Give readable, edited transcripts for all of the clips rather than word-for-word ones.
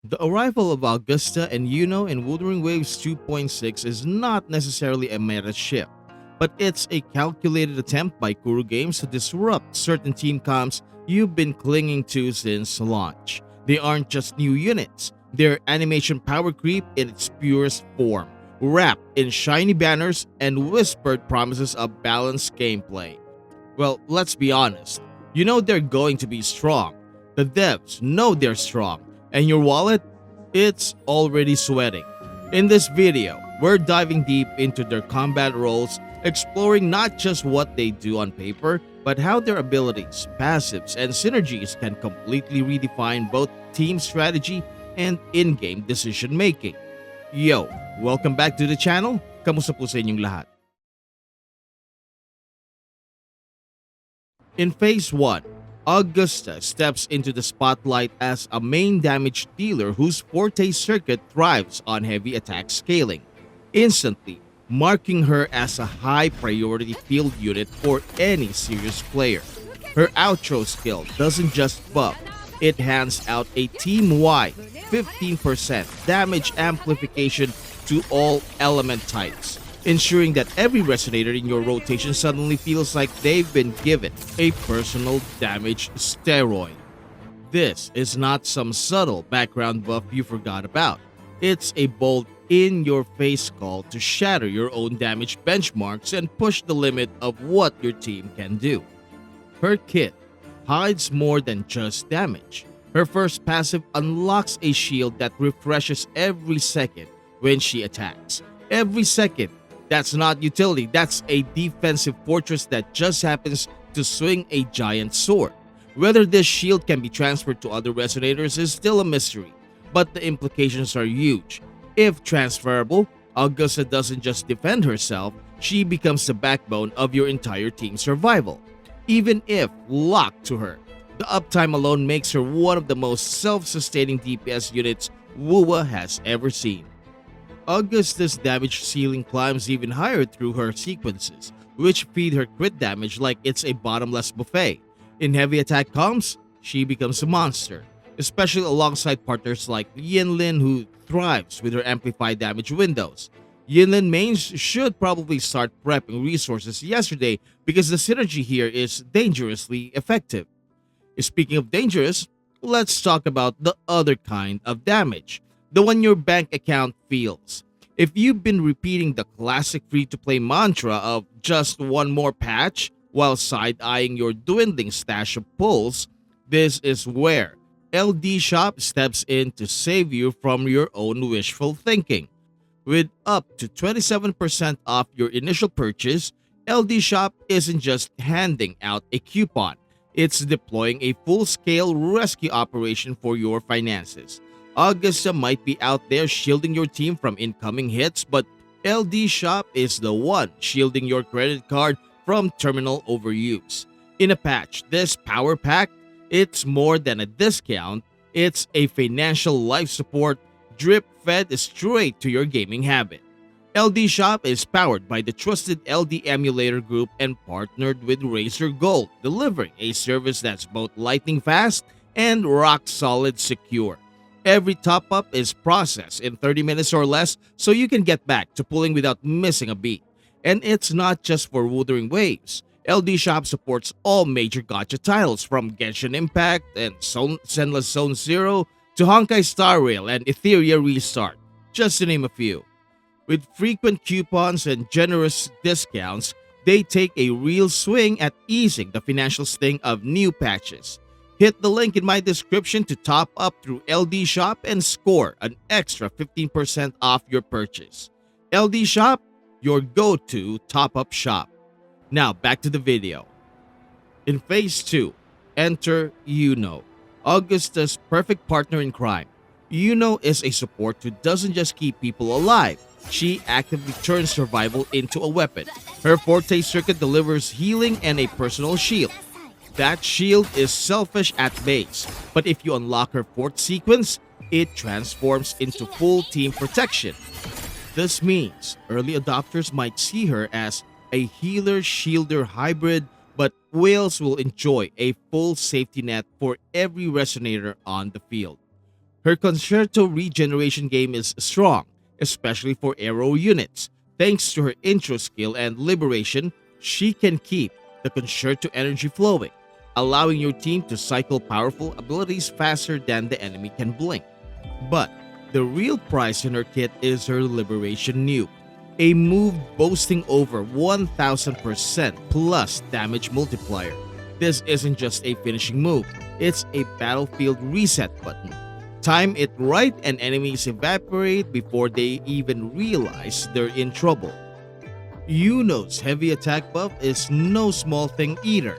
The arrival of Augusta and Yuno in Wuthering Waves 2.6 is not necessarily a meta shift, but it's a calculated attempt by Kuru Games to disrupt certain team comps you've been clinging to since launch. They aren't just new units, they're animation power creep in its purest form, wrapped in shiny banners and whispered promises of balanced gameplay. Well, let's be honest. You know they're going to be strong. The devs know they're strong. And your wallet? It's already sweating. In this video, we're diving deep into their combat roles, exploring not just what they do on paper, but how their abilities, passives, and synergies can completely redefine both team strategy and in-game decision making. Yo, welcome back to the channel. Kamusta po sa inyong lahat? In Phase 1, Augusta steps into the spotlight as a main damage dealer whose forte circuit thrives on heavy attack scaling, instantly marking her as a high priority field unit for any serious player. Her outro skill doesn't just buff, it hands out a team-wide 15% damage amplification to all element types, ensuring that every resonator in your rotation suddenly feels like they've been given a personal damage steroid. This is not some subtle background buff you forgot about. It's a bold in your face call to shatter your own damage benchmarks and push the limit of what your team can do. Her kit hides more than just damage. Her first passive unlocks a shield that refreshes every second when she attacks. Every second. That's not utility, that's a defensive fortress that just happens to swing a giant sword. Whether this shield can be transferred to other resonators is still a mystery, but the implications are huge. If transferable, Augusta doesn't just defend herself, she becomes the backbone of your entire team's survival. Even if locked to her, the uptime alone makes her one of the most self-sustaining DPS units WUWA has ever seen. Augusta's damage ceiling climbs even higher through her sequences, which feed her crit damage like it's a bottomless buffet. In heavy attack comps, she becomes a monster, especially alongside partners like Yinlin, who thrives with her amplified damage windows. Yinlin mains should probably start prepping resources yesterday because the synergy here is dangerously effective. Speaking of dangerous, let's talk about the other kind of damage, the one your bank account feels. If you've been repeating the classic free-to-play mantra of just one more patch while side-eyeing your dwindling stash of pulls, this is where LD Shop steps in to save you from your own wishful thinking. With up to 27% off your initial purchase, LD Shop isn't just handing out a coupon, it's deploying a full-scale rescue operation for your finances. Augusta might be out there shielding your team from incoming hits, but LD Shop is the one shielding your credit card from terminal overuse. In a patch this power packed, it's more than a discount, it's a financial life support drip fed straight to your gaming habit. LD Shop is powered by the trusted LD Emulator Group and partnered with Razer Gold, delivering a service that's both lightning fast and rock solid secure. Every top up is processed in 30 minutes or less so you can get back to pulling without missing a beat. And it's not just for Wuthering Waves. LD Shop supports all major gacha titles from Genshin Impact and Zenless Zone Zero to Honkai Star Rail and Etheria Restart, just to name a few. With frequent coupons and generous discounts, they take a real swing at easing the financial sting of new patches. Hit the link in my description to top up through LD Shop and score an extra 15% off your purchase. LD Shop, your go-to top-up shop. Now back to the video. In Phase 2, enter Yuno, Augusta's perfect partner in crime. Yuno is a support who doesn't just keep people alive, she actively turns survival into a weapon. Her forte circuit delivers healing and a personal shield. That shield is selfish at base, but if you unlock her fourth sequence, it transforms into full team protection. This means early adopters might see her as a healer-shielder hybrid, but whales will enjoy a full safety net for every resonator on the field. Her concerto regeneration game is strong, especially for aero units. Thanks to her intro skill and liberation, she can keep the concerto energy flowing, allowing your team to cycle powerful abilities faster than the enemy can blink. But the real prize in her kit is her liberation nuke, a move boasting over 1000% plus damage multiplier. This isn't just a finishing move, it's a battlefield reset button. Time it right and enemies evaporate before they even realize they're in trouble. Yuno's heavy attack buff is no small thing either.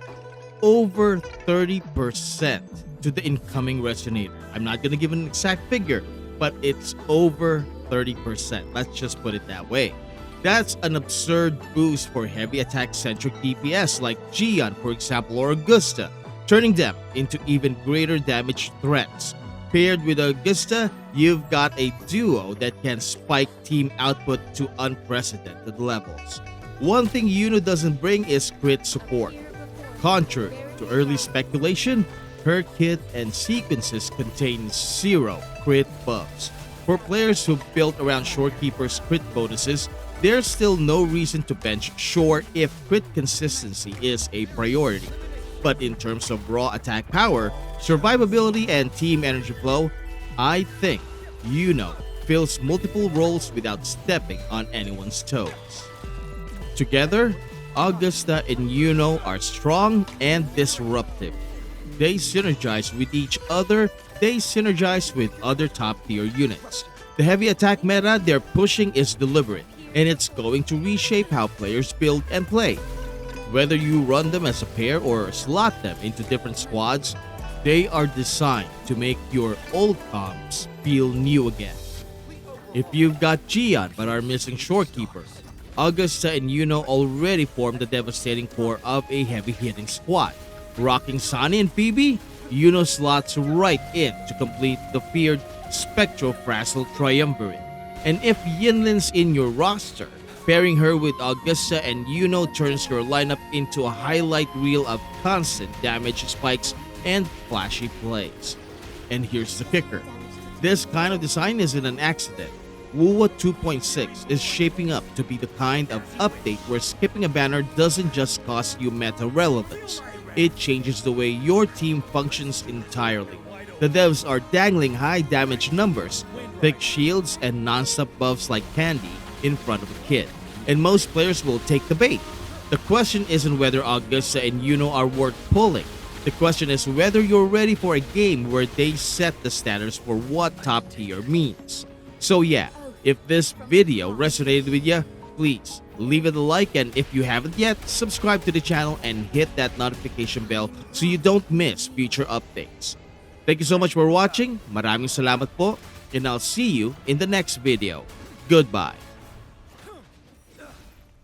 Over 30% to the incoming Resonator. I'm not gonna give an exact figure, but it's over 30%. Let's just put it that way. That's an absurd boost for heavy attack centric DPS like Gion, for example, or Augusta, turning them into even greater damage threats. Paired with Augusta, you've got a duo that can spike team output to unprecedented levels. One thing Yuno doesn't bring is crit support. Contrary to early speculation, her kit and sequences contain zero crit buffs. For players who've built around Shorekeeper's crit bonuses, there's still no reason to bench Shore if crit consistency is a priority. But in terms of raw attack power, survivability, and team energy flow, I think Yuno fills multiple roles without stepping on anyone's toes. Together, Augusta and Yuno are strong and disruptive. They synergize with each other, they synergize with other top tier units. The heavy attack meta they're pushing is deliberate, and it's going to reshape how players build and play. Whether you run them as a pair or slot them into different squads, they are designed to make your old comps feel new again. If you've got Gion but are missing Shorekeeper, Augusta and Yuno already form the devastating core of a heavy-hitting squad. Rocking Zani and Phoebe, Yuno slots right in to complete the feared Spectro-Frazzle Triumvirate. And if Yinlin's in your roster, pairing her with Augusta and Yuno turns your lineup into a highlight reel of constant damage spikes and flashy plays. And here's the kicker. This kind of design isn't an accident. WUWA 2.6 is shaping up to be the kind of update where skipping a banner doesn't just cost you meta relevance. It changes the way your team functions entirely. The devs are dangling high damage numbers, thick shields, and non-stop buffs like candy in front of a kid, and most players will take the bait. The question isn't whether Augusta and Yuno are worth pulling. The question is whether you're ready for a game where they set the standards for what top tier means. So yeah, if this video resonated with you, please leave it a like, and if you haven't yet, subscribe to the channel and hit that notification bell so you don't miss future updates. Thank you so much for watching. Maraming salamat po, and I'll see you in the next video. Goodbye.